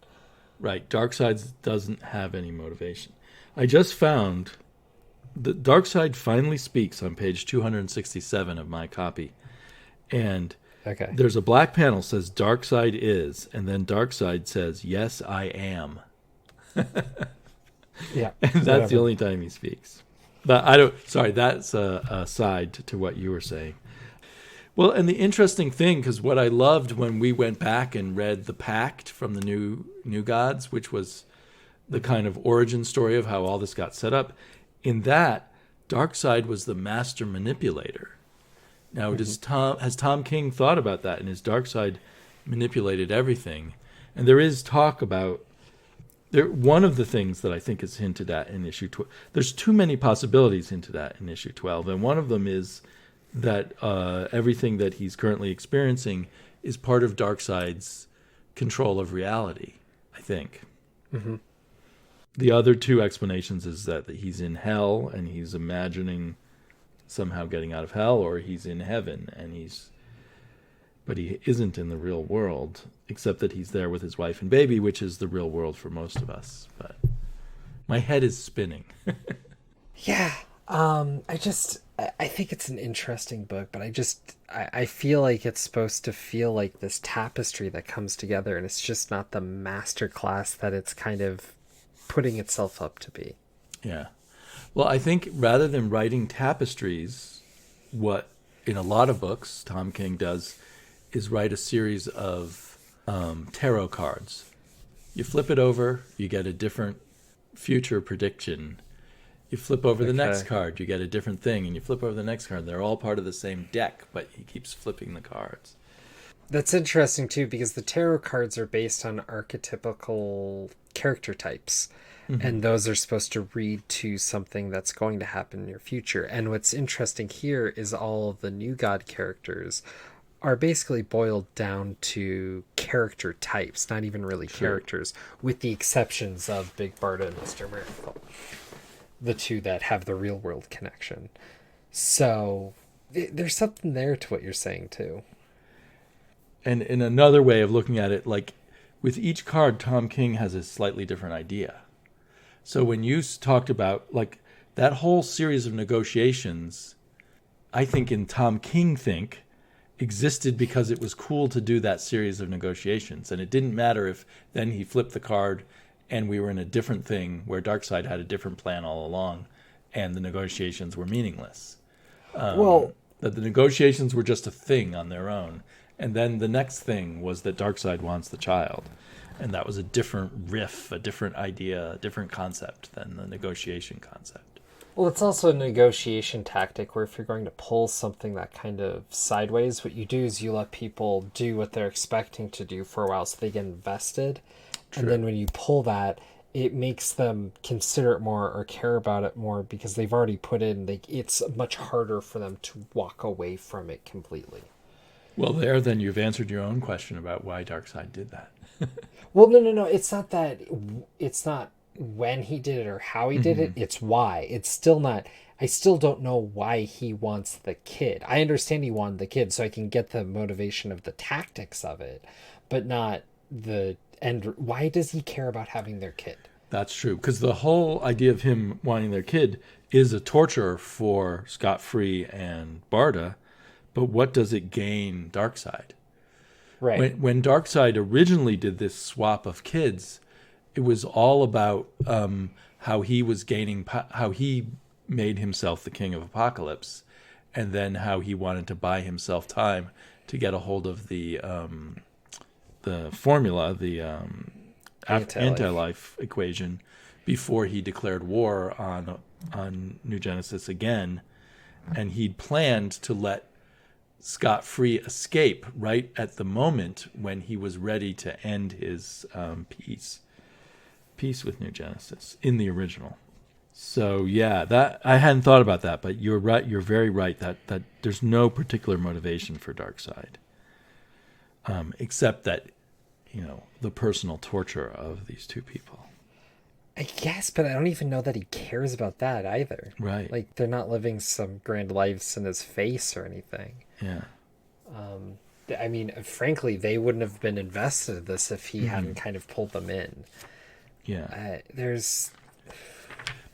Right. Darkseid doesn't have any motivation. I just found that Darkseid finally speaks on page 267 of my copy. And Okay. there's a black panel says Darkseid is, and then Darkseid says, yes, I am. Yeah. And that's whatever. the only time he speaks. But I don't, sorry, that's a side to what you were saying. Well, and the interesting thing, because what I loved when we went back and read The Pact from the New Gods, which was the kind of origin story of how all this got set up, in that, Darkseid was the master manipulator. Now, has Tom King thought about that? And has Darkseid manipulated everything? And there is talk about one of the things that I think is hinted at in issue 12. There's too many possibilities hinted at in issue 12, and one of them is that everything that he's currently experiencing is part of Darkseid's control of reality, I think. Mm-hmm. The other 2 explanations is that he's in hell and he's imagining somehow getting out of hell, or he's in heaven but he isn't in the real world, except that he's there with his wife and baby, which is the real world for most of us. But my head is spinning. Yeah. I think it's an interesting book, but I feel like it's supposed to feel like this tapestry that comes together, and it's just not the masterclass that it's kind of putting itself up to be. Yeah. Well, I think rather than writing tapestries, what in a lot of books Tom King does is write a series of tarot cards. You flip it over, you get a different future prediction. You flip over the next card, you get a different thing, and you flip over the next card. They're all part of the same deck, but he keeps flipping the cards. That's interesting, too, because the tarot cards are based on archetypical character types. Mm-hmm. And those are supposed to read to something that's going to happen in your future. And what's interesting here is all of the New God characters are basically boiled down to character types, not even really characters, with the exceptions of Big Barda and Mr. Miracle, the 2 that have the real world connection. So there's something there to what you're saying, too. And in another way of looking at it, like with each card, Tom King has a slightly different idea. So when you talked about like that whole series of negotiations, I think in Tom King existed because it was cool to do that series of negotiations. And it didn't matter if then he flipped the card and we were in a different thing where Darkseid had a different plan all along and the negotiations were meaningless. That the negotiations were just a thing on their own. And then the next thing was that Darkseid wants the child. And that was a different riff, a different idea, a different concept than the negotiation concept. Well, it's also a negotiation tactic where if you're going to pull something that kind of sideways, what you do is you let people do what they're expecting to do for a while so they get invested. True. And then when you pull that, it makes them consider it more or care about it more because they've already put in, it's much harder for them to walk away from it completely. Well, then you've answered your own question about why Darkseid did that. Well, no. It's not that. It's not when he did it or how he did it. It's why. It's still not. I still don't know why he wants the kid. I understand he wanted the kid, so I can get the motivation of the tactics of it, but not the end. Why does he care about having their kid? That's true, because the whole idea of him wanting their kid is a torture for Scott Free and Barda. But what does it gain Darkseid? Right. When Darkseid originally did this swap of kids, it was all about how he was gaining, how he made himself the king of Apocalypse, and then how he wanted to buy himself time to get a hold of the formula, the anti-life equation, before he declared war on New Genesis again. and he'd planned to let scot-free escape right at the moment when he was ready to end his peace with New Genesis in the original. So yeah, that I hadn't thought about that, but you're right. You're very right that there's no particular motivation for Darkseid, except that the personal torture of these two people. I guess, but I don't even know that he cares about that either. Right. Like, they're not living some grand lives in his face or anything. Yeah. I mean, frankly, they wouldn't have been invested in this if he hadn't kind of pulled them in. Yeah.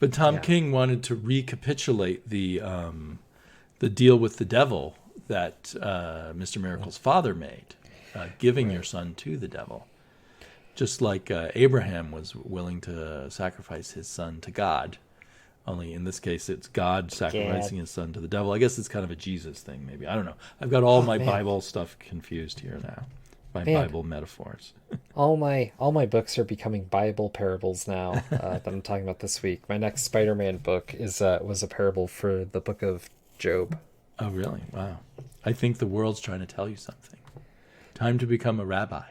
But Tom King wanted to recapitulate the deal with the devil that Mr. Miracle's father made, giving your son to the devil. Just like Abraham was willing to sacrifice his son to God. Only in this case, it's God sacrificing his son to the devil. I guess it's kind of a Jesus thing, maybe. I don't know. I've got all my Bible stuff confused here now. My Bible metaphors. all my books are becoming Bible parables now that I'm talking about this week. My next Spider-Man book was a parable for the book of Job. Oh, really? Wow. I think the world's trying to tell you something. Time to become a rabbi.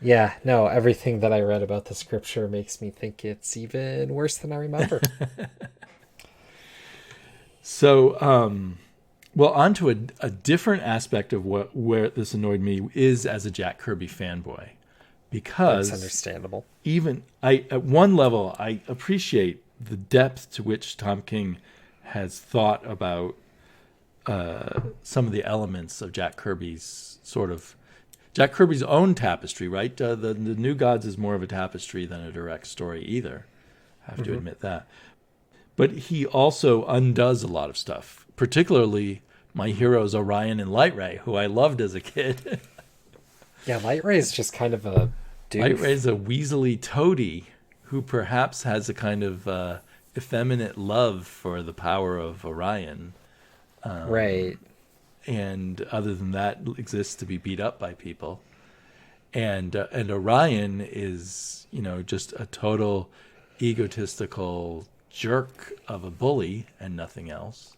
Yeah, no, everything that I read about the scripture makes me think it's even worse than I remember. So, well, on to a different aspect of where this annoyed me is as a Jack Kirby fanboy. Because that's understandable. Even at one level, I appreciate the depth to which Tom King has thought about some of the elements of Jack Kirby's own tapestry, right? The New Gods is more of a tapestry than a direct story either. I have to admit that. But he also undoes a lot of stuff, particularly my heroes Orion and Lightray, who I loved as a kid. Yeah, Lightray is just kind of a doof. Lightray's a weaselly toady who perhaps has a kind of effeminate love for the power of Orion. Right. And other than that, exists to be beat up by people. And Orion is, just a total egotistical jerk of a bully and nothing else.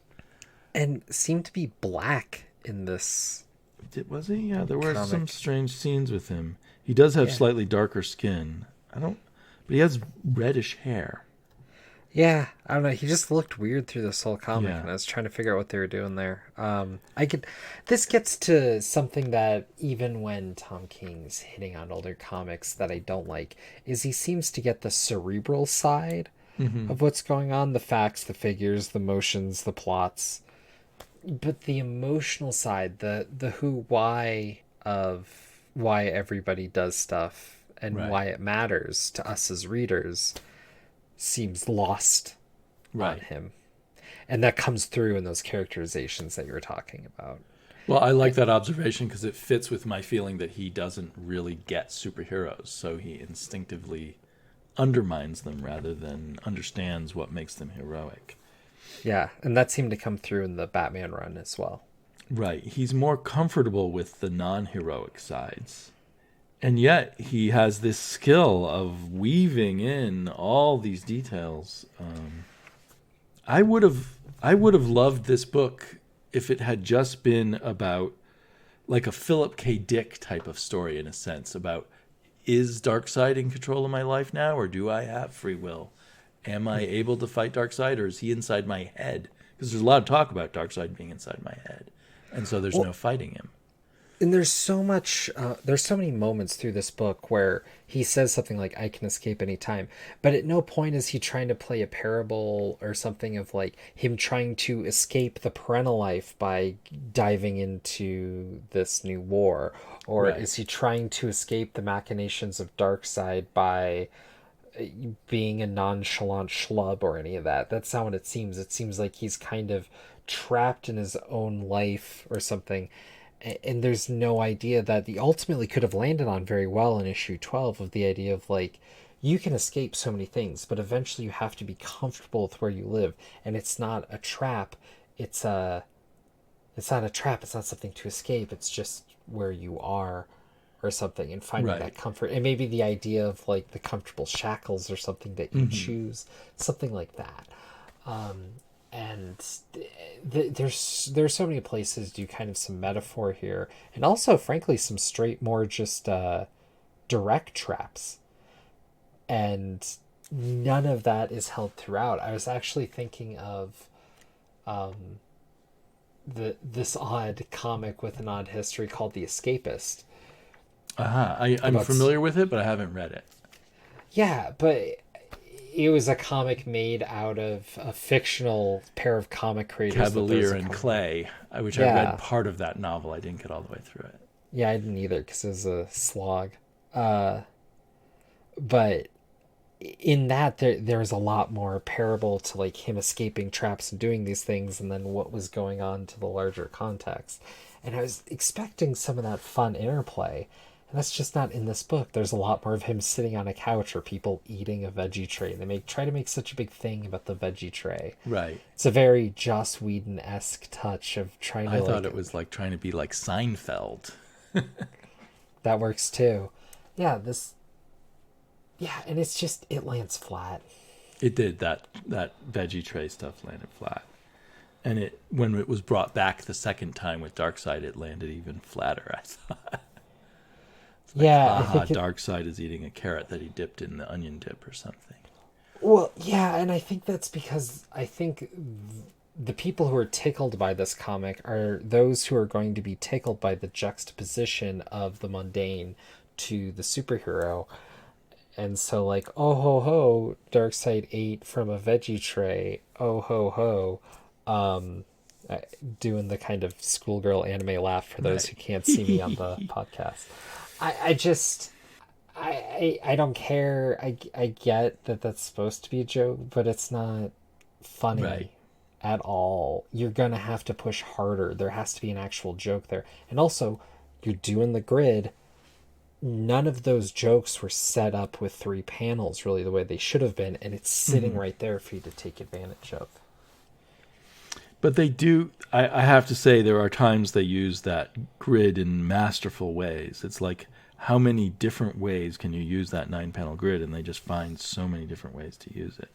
And seemed to be black in this. Was he? Yeah, there were comic. some strange scenes with him. He does have slightly darker skin. But he has reddish hair. Yeah, I don't know. He just looked weird through this whole comic, and I was trying to figure out what they were doing there. This gets to something that even when Tom King's hitting on older comics that I don't like, is he seems to get the cerebral side of what's going on, the facts, the figures, the motions, the plots, but the emotional side, the who, why of why everybody does stuff and why it matters to us as readers seems lost on him. And that comes through in those characterizations that you were talking about. Well, I like that observation because it fits with my feeling that he doesn't really get superheroes, so he instinctively undermines them rather than understands what makes them heroic. Yeah, and that seemed to come through in the Batman run as well. Right. He's more comfortable with the non-heroic sides. And yet he has this skill of weaving in all these details. I would have loved this book if it had just been about like a Philip K. Dick type of story in a sense about, is Darkseid in control of my life now, or do I have free will? Am I able to fight Darkseid, or is he inside my head? Because there's a lot of talk about Darkseid being inside my head, and so there's no fighting him. And there's so many moments through this book where he says something like, I can escape anytime. But at no point is he trying to play a parable or something of like him trying to escape the parental life by diving into this new war. Or is he trying to escape the machinations of Darkseid by being a nonchalant schlub or any of that? That's not what it seems. It seems like he's kind of trapped in his own life or something. And there's no idea that he ultimately could have landed on very well in issue 12 of the idea of like, you can escape so many things, but eventually you have to be comfortable with where you live. And it's not a trap. It's not a trap. It's not something to escape. It's just where you are or something, and finding that comfort. And maybe the idea of like the comfortable shackles or something that you choose, something like that. and there's so many places do kind of some metaphor here, and also frankly some straight more just direct traps, and none of that is held throughout. I was actually thinking of this odd comic with an odd history called The Escapist. I'm familiar with it, but I haven't read it. Yeah, but it was a comic made out of a fictional pair of comic creators. Cavalier and Clay, which I read part of that novel. I didn't get all the way through it. Yeah, I didn't either because it was a slog. But in that, there's a lot more parable to like him escaping traps and doing these things, and then what was going on to the larger context. And I was expecting some of that fun interplay, and that's just not in this book. There's a lot more of him sitting on a couch or people eating a veggie tray. They try to make such a big thing about the veggie tray. Right. It's a very Joss Whedon-esque touch of trying to. I thought it was like trying to be like Seinfeld. That works too. Yeah, and it's just, it lands flat. It did. That veggie tray stuff landed flat. And when it was brought back the second time with Darkseid, it landed even flatter, I thought. I think Darkseid is eating a carrot that he dipped in the onion dip or something. Well, yeah, and I think that's because I think the people who are tickled by this comic are those who are going to be tickled by the juxtaposition of the mundane to the superhero. And so, like, oh ho ho, Darkseid ate from a veggie tray. Oh ho ho, doing the kind of schoolgirl anime laugh for those who can't see me on the podcast. I don't care. I get that that's supposed to be a joke, but it's not funny at all. You're gonna have to push harder. There has to be an actual joke there, and also, you're doing the grid. None of those jokes were set up with 3 panels really the way they should have been, and it's sitting right there for you to take advantage of. But they do, I have to say, there are times they use that grid in masterful ways. It's like, how many different ways can you use that 9-panel grid? And they just find so many different ways to use it.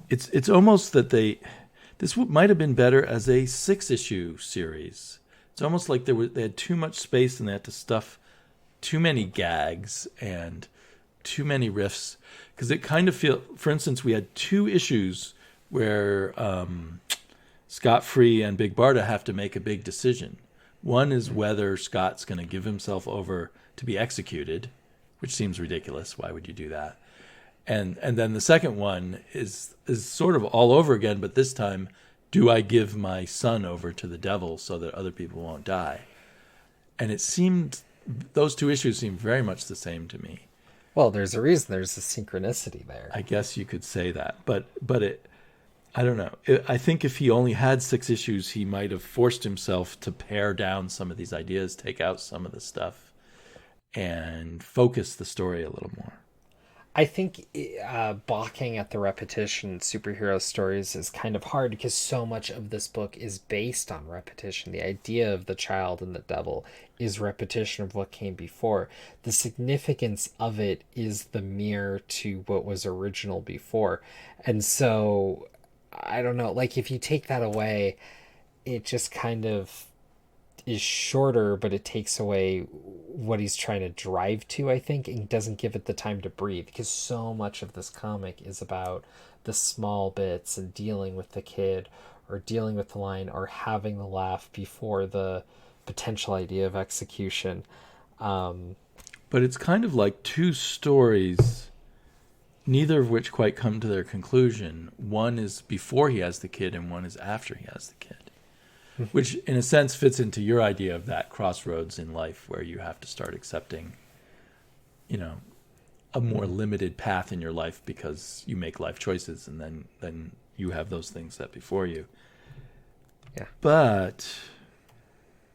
It's almost that this might have been better as a 6-issue series. It's almost like they had too much space and they had to stuff too many gags and too many riffs, because it kind of for instance, we had 2 issues where Scott Free and Big Barda have to make a big decision. One is whether Scott's going to give himself over to be executed, which seems ridiculous. Why would you do that? And then the second one is sort of all over again, but this time, do I give my son over to the devil so that other people won't die? And it seemed, those 2 issues seem very much the same to me. Well, there's a reason. There's a synchronicity there. I guess you could say that, but I don't know. I think if he only had 6 issues, he might have forced himself to pare down some of these ideas, take out some of the stuff, and focus the story a little more. I think balking at the repetition in superhero stories is kind of hard because so much of this book is based on repetition. The idea of the child and the devil is repetition of what came before. The significance of it is the mirror to what was original before. And so, I don't know, like if you take that away, it just kind of is shorter, but it takes away what he's trying to drive to, I think, and doesn't give it the time to breathe, because so much of this comic is about the small bits and dealing with the kid or dealing with the line or having the laugh before the potential idea of execution. But it's kind of like 2 stories, neither of which quite come to their conclusion. One is before he has the kid and one is after he has the kid. Which, in a sense, fits into your idea of that crossroads in life where you have to start accepting, a more limited path in your life because you make life choices and then you have those things set before you. Yeah. But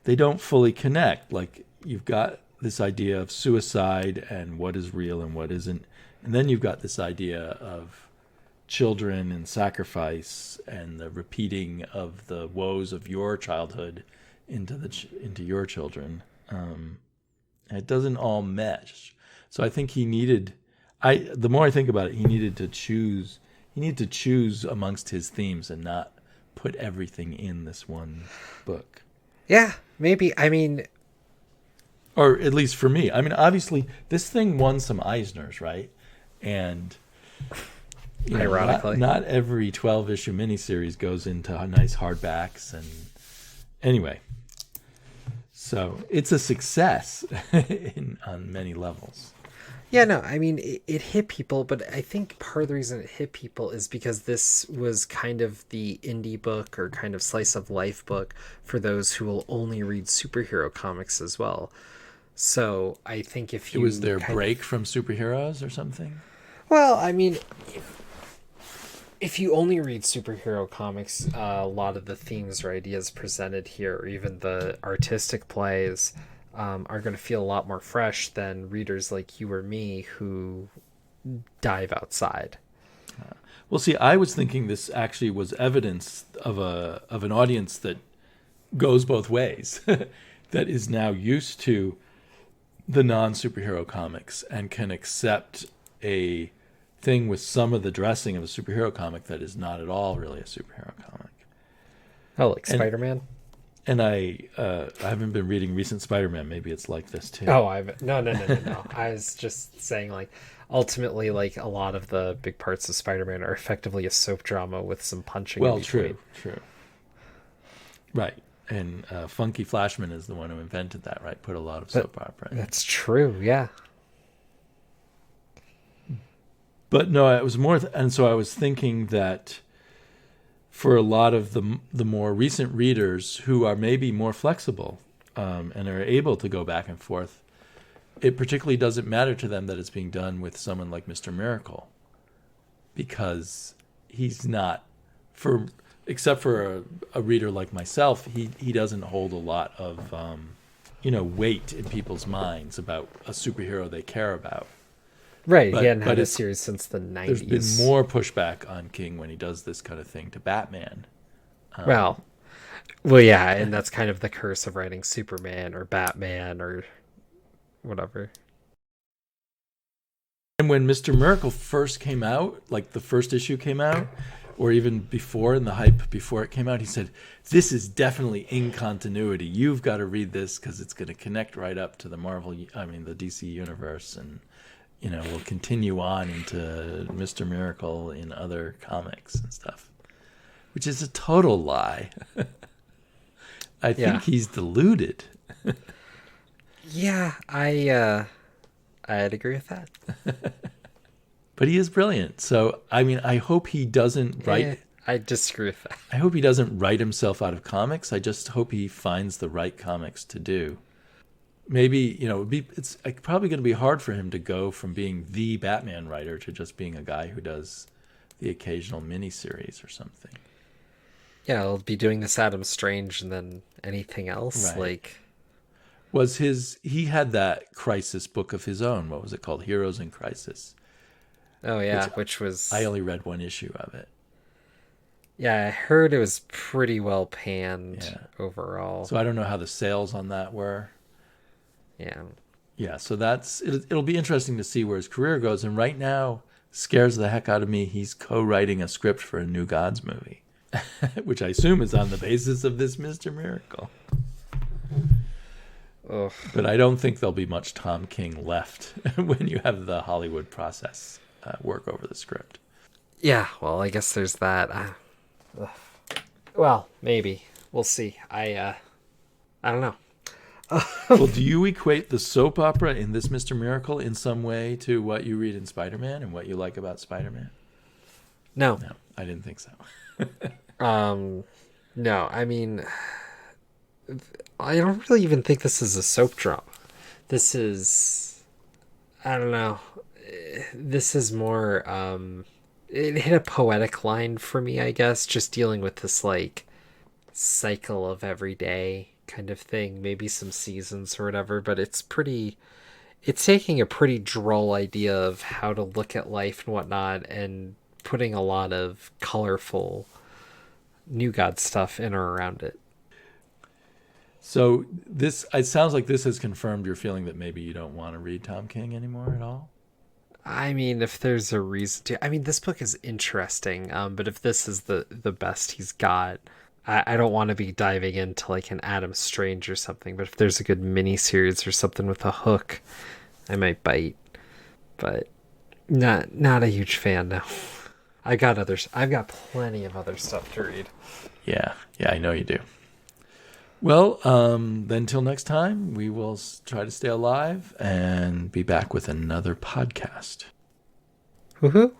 they don't fully connect. Like, you've got this idea of suicide and what is real and what isn't. And then you've got this idea of children and sacrifice and the repeating of the woes of your childhood into your children. And it doesn't all mesh. So I think the more I think about it, he needed to choose amongst his themes and not put everything in this one book. Yeah, maybe. I mean, Or at least for me. I mean, obviously, this thing won some Eisners, right? And ironically, not every 12-issue miniseries goes into nice hardbacks. And anyway, so it's a success on many levels. yeah, no, I mean, it hit people, but I think part of the reason it hit people is because this was kind of the indie book or kind of slice of life book for those who will only read superhero comics as well. So I think if you... It was their break from superheroes or something? Well, I mean, if you only read superhero comics, a lot of the themes or ideas presented here, or even the artistic plays, are going to feel a lot more fresh than readers like you or me who dive outside. Well, see, I was thinking this actually was evidence of an audience that goes both ways, that is now used to the non-superhero comics and can accept a thing with some of the dressing of a superhero comic that is not at all really a superhero comic. Oh, like Spider-Man? And I haven't been reading recent Spider-Man. Maybe it's like this too. Oh, no. I was just saying, like, ultimately, like, a lot of the big parts of Spider-Man are effectively a soap drama with some punching. Well, true. Right. And Funky Flashman is the one who invented that, right? Put a lot of soap opera in. That's true, yeah. But no, it was more... and so I was thinking that for a lot of the more recent readers who are maybe more flexible and are able to go back and forth, it particularly doesn't matter to them that it's being done with someone like Mr. Miracle, because he's not, except for a reader like myself, he doesn't hold a lot of weight in people's minds about a superhero they care about. Right, he hadn't had a series since the 90s. There's been more pushback on King when he does this kind of thing to Batman. Well, yeah, and that's kind of the curse of writing Superman or Batman or whatever. And when Mr. Miracle first came out, like the first issue came out, or even before, in the hype before it came out, he said, this is definitely in continuity. You've got to read this because it's going to connect right up to the the DC universe, and will continue on into Mr. Miracle in other comics and stuff, which is a total lie. I think he's deluded. Yeah, I'd agree with that. But he is brilliant. So, I mean, I hope he doesn't write... I disagree with that. I hope he doesn't write himself out of comics. I just hope he finds the right comics to do. Maybe, it's probably going to be hard for him to go from being the Batman writer to just being a guy who does the occasional miniseries or something. Yeah, he'll be doing this Adam Strange and then anything else. Right. He had that Crisis book of his own. What was it called? Heroes in Crisis. Oh, yeah, which was... I only read one issue of it. Yeah, I heard it was pretty well panned overall. So I don't know how the sales on that were. Yeah, so it'll be interesting to see where his career goes. And right now, scares the heck out of me, he's co-writing a script for a New Gods movie, which I assume is on the basis of this Mr. Miracle. Ugh. But I don't think there'll be much Tom King left when you have the Hollywood process work over the script. Yeah, well, I guess there's that. Well, maybe. We'll see. I don't know. Well, do you equate the soap opera in this Mr. Miracle in some way to what you read in Spider-Man and what you like about Spider-Man? No, I didn't think so. No, I mean, I don't really even think this is a soap drama. This is, I don't know. This is more, it hit a poetic line for me, I guess, just dealing with this, like, cycle of everyday kind of thing, maybe some seasons or whatever, but it's taking a pretty droll idea of how to look at life and whatnot and putting a lot of colorful New God stuff in or around it. So it sounds like this has confirmed your feeling that maybe you don't want to read Tom King anymore at all? I mean, if there's a reason to, I mean, this book is interesting. But if this is the best he's got, I don't want to be diving into like an Adam Strange or something. But if there's a good mini series or something with a hook, I might bite. But not a huge fan now. I got others. I've got plenty of other stuff to read. Yeah, I know you do. Well, then till next time, we will try to stay alive and be back with another podcast. Woohoo!